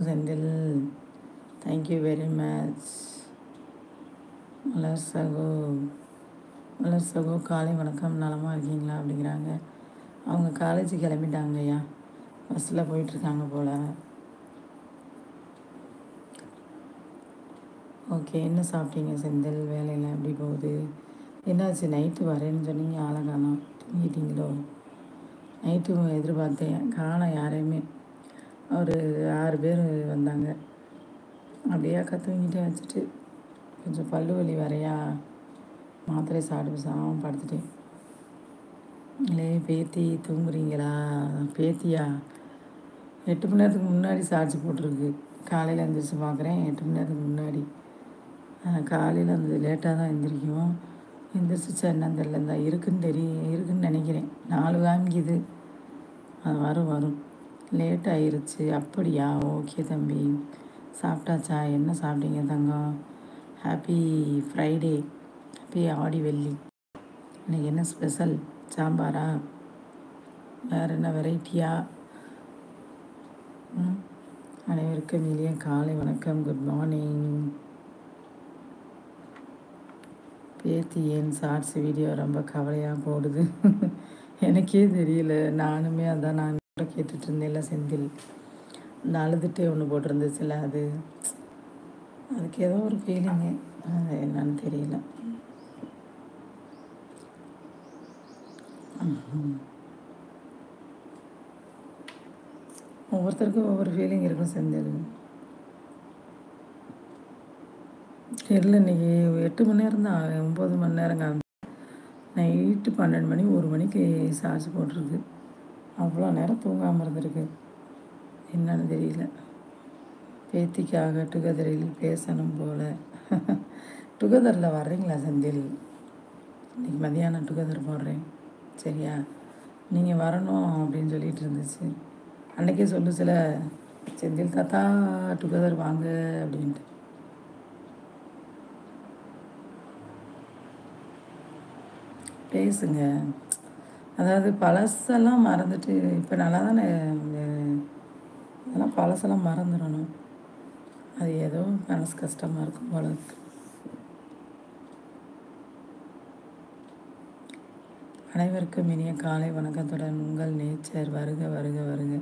Senthil, thank you very much. Malar சகோ மலர் சகோ காலை வணக்கம், நலமாக இருக்கீங்களா அப்படிங்கிறாங்க. அவங்க காலேஜ் கிளம்பிட்டாங்க ஐயா, பஸ்ஸில் போயிட்டுருக்காங்க போல். ஓகே, என்ன சாப்பிட்டீங்க செந்தில்? வேலையெல்லாம் எப்படி போகுது? என்னாச்சு, நைட்டு வரேன்னு சொன்னீங்க, ஆளை காணோம், தூங்கிட்டீங்களோ? நைட்டும் எதிர்பார்த்தேன், காணோம் யாரையுமே. ஒரு 6 பேர் வந்தாங்க, அப்படியே தூங்கிட்டே வச்சுட்டு கொஞ்சம் பல்லு வலி வரையா, மாத்திரை சாப்பிட்டு சாம படுத்துட்டேன். இல்லை பேத்தி தூங்குறீங்களா? பேத்தியா 8 மணி நேரத்துக்கு முன்னாடி சார்ஜ் போட்டிருக்கு. காலையில் எழுந்திரிச்சு பார்க்குறேன் 8 மணி நேரத்துக்கு முன்னாடி. காலையில் அந்த லேட்டாக தான் எழுந்திரிக்கும். எழுந்திரிச்சிச்சா என்னன்னு தெரியல, இந்த இருக்குன்னு நினைக்கிறேன். 4 காமிக்குது. அது வரும் லேட் ஆயிருச்சு. அப்படியா? ஓகே தம்பி, சாப்பிட்டாச்சா? என்ன சாப்பிட்டீங்க தங்கம்? ஹாப்பி ஃப்ரைடே, ஹாப்பி ஆடி வெள்ளி. இன்றைக்கி என்ன ஸ்பெஷல்? சாம்பாரா? வேறு என்ன வெரைட்டியா? அனைவருக்கும் இனிய காலை வணக்கம், குட் மார்னிங். பேத்தி ஏன் ஷார்ட்ஸ் வீடியோ ரொம்ப கவலையாக போடுது? எனக்கே தெரியல, நானுமே அதான் நான் கூட கேட்டுட்டு இருந்தேன்ல செந்தில். இந்த அழுதுகிட்டே ஒன்று போட்டிருந்துச்சுல, அதுக்கு ஏதோ ஒரு ஃபீலிங்கு, அது என்னன்னு தெரியல. ஒவ்வொருத்தருக்கும் ஒவ்வொரு ஃபீலிங் இருக்கும் செந்தில். தெரியல, இன்றைக்கி 8 மணி நேரம் தான், 9 மணி நேரங்க. நைட்டு 12 மணி 1 மணிக்கு சார்ஜ் போட்டிருக்கு. அவ்வளோ நேரம் தூங்காமல் இருந்திருக்கு, என்னன்னு தெரியல. பேத்திக்காக டுகெதரில் பேசணும் போல். டுகெதரில் வர்றீங்களா செந்தில்? இன்றைக்கி மதியானம் டுகெதர் போடுறேன், சரியா? நீங்கள் வரணும் அப்படின்னு சொல்லிட்டு இருந்துச்சு. அன்றைக்கே சொல்லுச்சுல, செந்தில் தாத்தா டுகெதர் வாங்க அப்படின்ட்டு. பேசுங்க, அதாவது பழசெல்லாம் மறந்துட்டு இப்போ நல்லா தானே. அதெல்லாம் பழசெல்லாம் மறந்துடணும். அது ஏதோ மனசு கஷ்டமாக இருக்கும் போல இருக்கு. அனைவருக்கும் இனிய காலை வணக்கத்துடன் உங்கள் நேச்சர். வருக வருக வருக.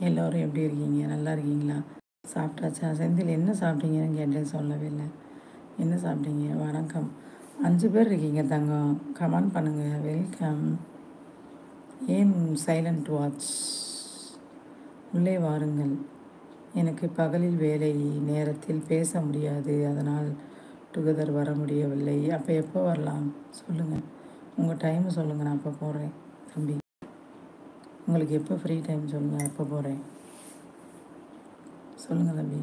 எல்லோரும் எப்படி இருக்கீங்க? நல்லா இருக்கீங்களா? சாப்பிட்டாச்சா? செந்தில் என்ன சாப்பிட்டீங்கன்னு கேட்டேன், சொல்லவே இல்லை. என்ன சாப்பிட்டீங்க? வணக்கம். 5 பேர் இருக்கீங்க தங்கம், கமெண்ட் பண்ணுங்கள். வெல்கம். ஏன் சைலண்ட் வாட்ச்? உள்ளே வாருங்கள். எனக்கு பகலில் வேலை நேரத்தில் பேச முடியாது, அதனால் டுகெதர் வர முடியவில்லை. அப்போ எப்போ வரலாம் சொல்லுங்கள், உங்கள் டைமை சொல்லுங்கள், நான் அப்போ போடுறேன் தம்பி. உங்களுக்கு எப்போ ஃப்ரீ டைம் சொல்லுங்கள், எப்போ போகிறேன் சொல்லுங்கள் தம்பி.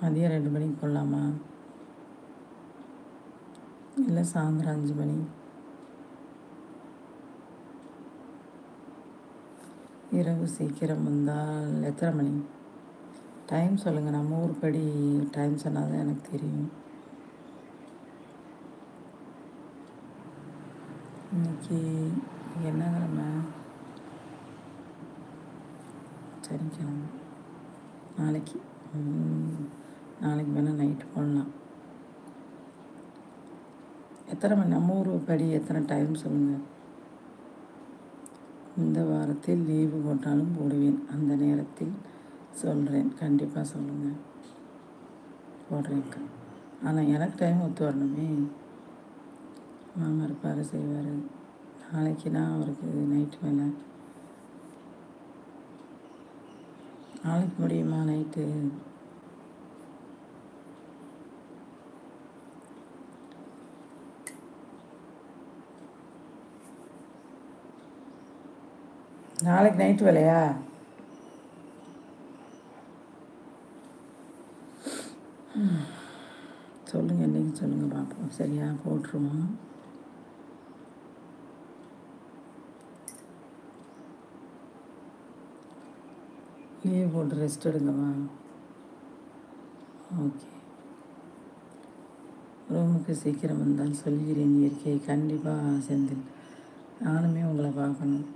மதியம் 2 மணிக்கு போடலாமா, இல்லை சாயந்தரம் 5 மணி? இரவு சீக்கிரம் வந்தால் எத்தனை மணி? டைம் சொல்லுங்கள், நம்ம ஊர் படி டைம் சொன்னால் தான் எனக்கு தெரியும். இன்னைக்கு என்ன கிழமை? சனிக்கிழமை. நாளைக்கு வேணால் நைட்டு போடலாம். எத்தனை மணி நம்ம ஊர் படி எத்தனை டைம் சொல்லுங்கள். இந்த வாரத்தில் லீவு போட்டாலும் போடுவேன், அந்த நேரத்தில் சொல்கிறேன், கண்டிப்பாக சொல்லுங்கள், போடுறேன்க்கா. ஆனால் எனக்கு டைம் ஒத்து வரணுமே. மாமா இருப்பார், செய்வார். நாளைக்குனா அவருக்கு நைட்டு வேலை. நாளைக்கு முடியுமா நைட்டு? நாளைக்கு நைட்டு வேலையா? சொல்லுங்கள், என்றைக்கு சொல்லுங்கள் பார்ப்போம், சரியா? போட்டுருவோம். லீவ் போட்டு ரெஸ்ட் எடுங்கம்மா. ஓகே. ரூமுக்கு சீக்கிரம் வந்தால் சொல்கிறேன் இயற்கையை. கண்டிப்பாக செந்தில், நானுமே உங்களை பார்க்கணும்.